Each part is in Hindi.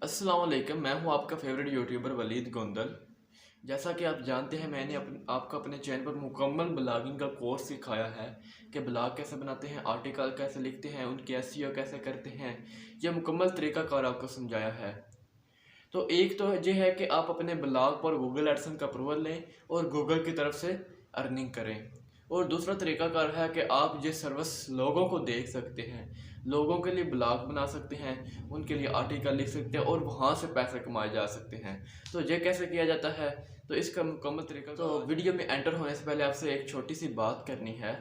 अस्सलाम वालेकुम, मैं हूं आपका फेवरेट यूट्यूबर वलीद गोंदल। जैसा कि आप जानते हैं, मैंने आपको अपने चैनल पर मुकम्मल ब्लॉगिंग का कोर्स सिखाया है कि ब्लॉग कैसे बनाते हैं, आर्टिकल कैसे लिखते हैं, उनकी एसईओ कैसे करते हैं। यह मुकम्मल तरीक़ाकार आपको समझाया है। तो एक तो ये है कि आप अपने ब्लॉग पर गूगल एडसेंस का अप्रूवल लें और गूगल की तरफ से अर्निंग करें। और दूसरा तरीकाकार है कि आप ये सर्विस लोगों को देख सकते हैं, लोगों के लिए ब्लॉग बना सकते हैं, उनके लिए आर्टिकल लिख सकते हैं और वहाँ से पैसे कमाए जा सकते हैं। तो ये कैसे किया जाता है, तो इसका मुकम्मल तरीका। तो वीडियो में एंटर होने से पहले आपसे एक छोटी सी बात करनी है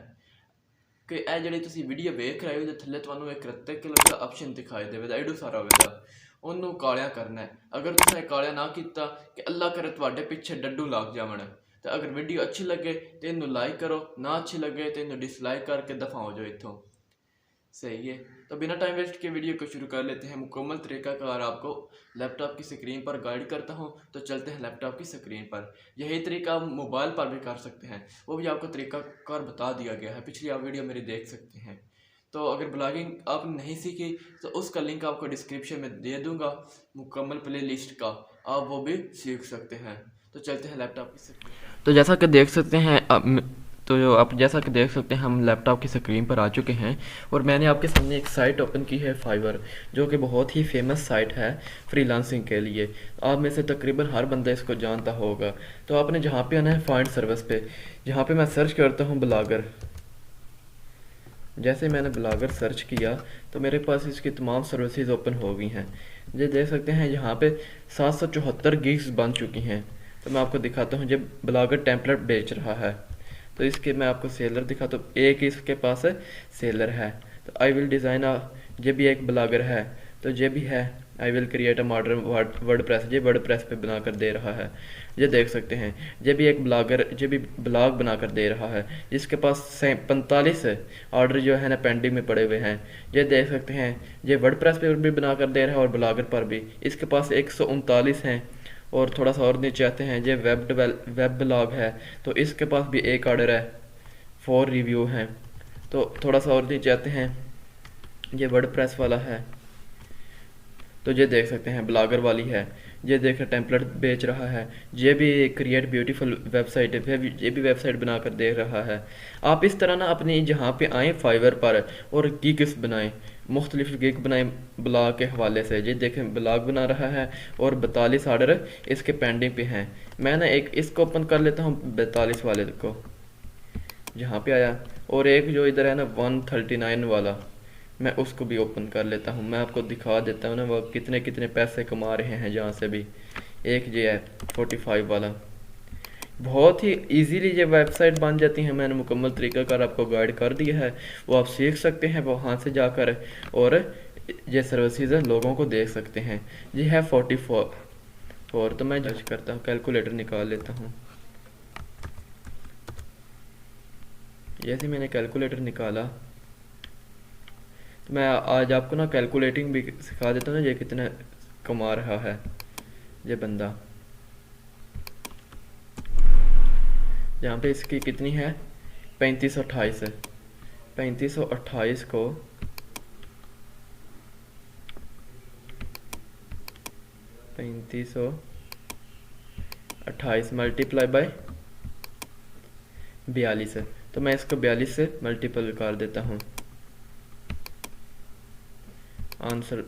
कि ए जी तुम वीडियो वेख रहे हो, जो थले तुम्हें एक रत्ते कलर का ऑप्शन दिखाई देगा, एडू सारा होगा, उन्होंने कालिया करना है। अगर तुमने कालिया ना किया कि अल्लाह करे तुम्हारे पीछे डड्डू लग जावन। तो अगर वीडियो अच्छी लगे तो इनू लाइक करो, ना अच्छी लगे तो इनू डिसलाइक करके दफा हो जाओ इतों। सही है, तो बिना टाइम वेस्ट के वीडियो को शुरू कर लेते हैं। मुकम्मल तरीकाकार आपको लैपटॉप की स्क्रीन पर गाइड करता हूं, तो चलते हैं लैपटॉप की स्क्रीन पर। यही तरीका आप मोबाइल पर भी कर सकते हैं, वो भी आपको तरीकाकार बता दिया गया है, पिछली आप वीडियो मेरी देख सकते हैं। तो अगर ब्लॉगिंग आप नहीं सीखी तो उसका लिंक आपको डिस्क्रिप्शन में दे दूंगा, मुकम्मल प्ले लिस्ट का, आप वो भी सीख सकते हैं। तो चलते हैं लैपटॉप की स्क्रीन पर। तो जैसा कि देख सकते हैं जैसा कि देख सकते हैं हम लैपटॉप की स्क्रीन पर आ चुके हैं और मैंने आपके सामने एक साइट ओपन की है, फाइवर, जो कि बहुत ही फेमस साइट है फ्रीलांसिंग के लिए। आप में से तकरीबन हर बंदा इसको जानता होगा। तो आपने जहाँ पे आना है फाइंड सर्विस पे, जहाँ पे मैं सर्च करता हूँ ब्लॉगर। जैसे मैंने ब्लॉगर सर्च किया तो मेरे पास इसकी तमाम सर्विसेज ओपन हो गई हैं। ये देख सकते हैं यहाँ पे 774 गिग्स बन चुकी हैं। तो मैं आपको दिखाता हूँ, जब ब्लॉगर टेम्पलेट बेच रहा है तो इसके मैं आपको सेलर दिखाता हूँ। एक इसके पास सेलर है, तो आई विल डिज़ाइन ये भी एक ब्लॉगर है, तो ये भी है I will create a modern WordPress, ये वर्डप्रेस पे बनाकर दे रहा है। ये देख सकते हैं, ये भी एक ब्लॉगर, ये भी ब्लॉग बनाकर दे रहा है, जिसके पास 45 ऑर्डर जो है ना पेंडिंग में पड़े हुए हैं। ये देख सकते हैं, ये वर्डप्रेस पे भी बनाकर दे रहा है और ब्लॉगर पर भी। इसके पास 139 हैं। और थोड़ा सा और नीचे आते हैं, ये वेब ब्लॉग है, तो इसके पास भी एक ऑर्डर है, 4 रिव्यू हैं। तो थोड़ा सा और नीचे आते हैं, ये वर्डप्रेस वाला है, तो ये देख सकते हैं ब्लॉगर वाली है। ये देख टेम्पलेट बेच रहा है, ये भी क्रिएट ब्यूटीफुल वेबसाइट है, ये भी वेबसाइट बनाकर दे रहा है। आप इस तरह ना अपनी जहाँ पे आएँ फाइवर पर और गिग्स बनाएं, मुख्तलिफ गिग बनाएं ब्लॉग के हवाले से। ये देखें ब्लॉग बना रहा है और 42 आर्डर इसके पेंडिंग पे हैं। मैं ना एक इसको ओपन कर लेता हूँ, 42 वाले को, यहाँ पे आया, और एक जो इधर है ना 139 वाला, मैं उसको भी ओपन कर लेता हूँ। मैं आपको दिखा देता हूँ ना वो कितने कितने पैसे कमा रहे हैं जहाँ से भी। एक ये है 45 वाला। बहुत ही इजीली ये वेबसाइट बन जाती है, मैंने मुकम्मल तरीकाकार आपको गाइड कर दिया है, वो आप सीख सकते हैं वहाँ से जाकर, और ये सर्विसेज लोगों को देख सकते हैं। ये है 44। तो मैं जज करता हूँ, कैलकुलेटर निकाल लेता हूँ। जैसे मैंने कैलकुलेटर निकाला तो मैं आज आपको ना कैलकुलेटिंग भी सिखा देता हूँ ना, ये कितना कमा रहा है ये बंदा। यहाँ पे इसकी कितनी है, 3528 है। 3528 को 3528 मल्टीप्लाई बाय 42 है, तो मैं इसको 42 से मल्टीपल कर देता हूँ। आंसर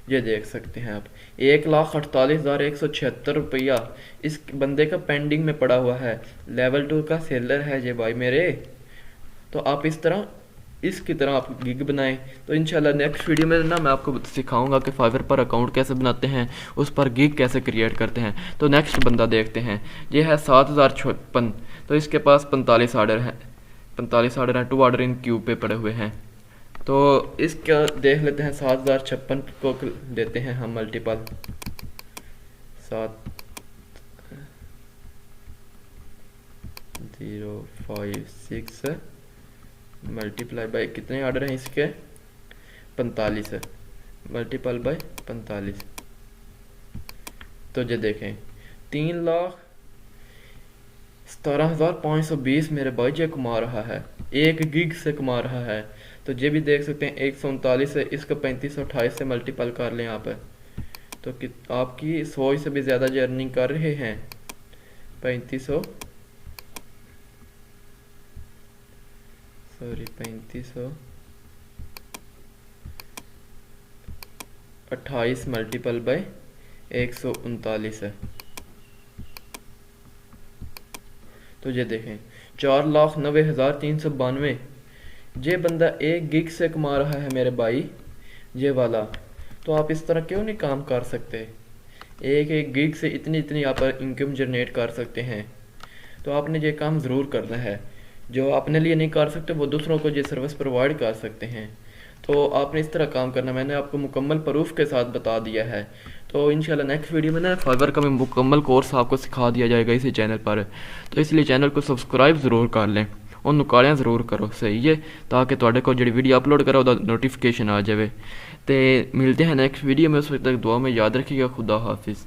ये देख सकते हैं आप, 1,48,176 रुपया इस बंदे का पेंडिंग में पड़ा हुआ है। लेवल 2 का सेलर है ये भाई मेरे। तो आप इस तरह इसकी तरह आप गिग बनाएं। तो इंशाल्लाह नेक्स्ट वीडियो में ना मैं आपको सिखाऊंगा कि फाइवर पर अकाउंट कैसे बनाते हैं, उस पर गिग कैसे क्रिएट करते हैं। तो नेक्स्ट बंदा देखते हैं, ये है 7056, तो इसके पास 45 ऑर्डर हैं, 45 ऑर्डर हैं, 2 ऑर्डर इन क्यू पे पड़े हुए हैं। तो इसका देख लेते हैं, 7056 को देते हैं हम मल्टीपल 7056 मल्टीप्लाई बाय, कितने ऑर्डर हैं इसके, 45 है, मल्टीपल बाय 45। तो ये देखें 3,17,520 मेरे भाई ये कमा रहा है, एक गिग से कमा रहा है। तो ये भी देख सकते हैं 139 है, इसका 3528 से मल्टीपल कर लें आप, तो कि आपकी 100 से भी ज़्यादा जो अर्निंग कर रहे हैं 3500 28 मल्टीपल बाय 139 है। तो ये देखें 4,90,392 ये बंदा 1 गिग से कमा रहा है मेरे भाई, ये वाला। तो आप इस तरह क्यों नहीं काम कर सकते? एक गिग से इतनी इतनी आप इनकम जनरेट कर सकते हैं। तो आपने ये काम ज़रूर करना है। जो अपने लिए नहीं कर सकते वो दूसरों को ये सर्विस प्रोवाइड कर सकते हैं। तो आपने इस तरह काम करना, मैंने आपको मुकम्मल प्रूफ के साथ बता दिया है। तो इंशाल्लाह नेक्स्ट वीडियो में ना फाइवर का मुकम्मल कोर्स आपको सिखा दिया जाएगा इसी चैनल पर। तो इसलिए चैनल को सब्सक्राइब ज़रूर कर लें और नुकालियाँ ज़रूर करो, सही है, ताकि तुहाडे को जी वीडियो अपलोड करा उसका नोटिफिकेशन आ जाए। तो मिलते हैं नेक्स्ट वीडियो में, उस वक्त तक दुआ में याद रखिएगा। खुदा हाफिज़।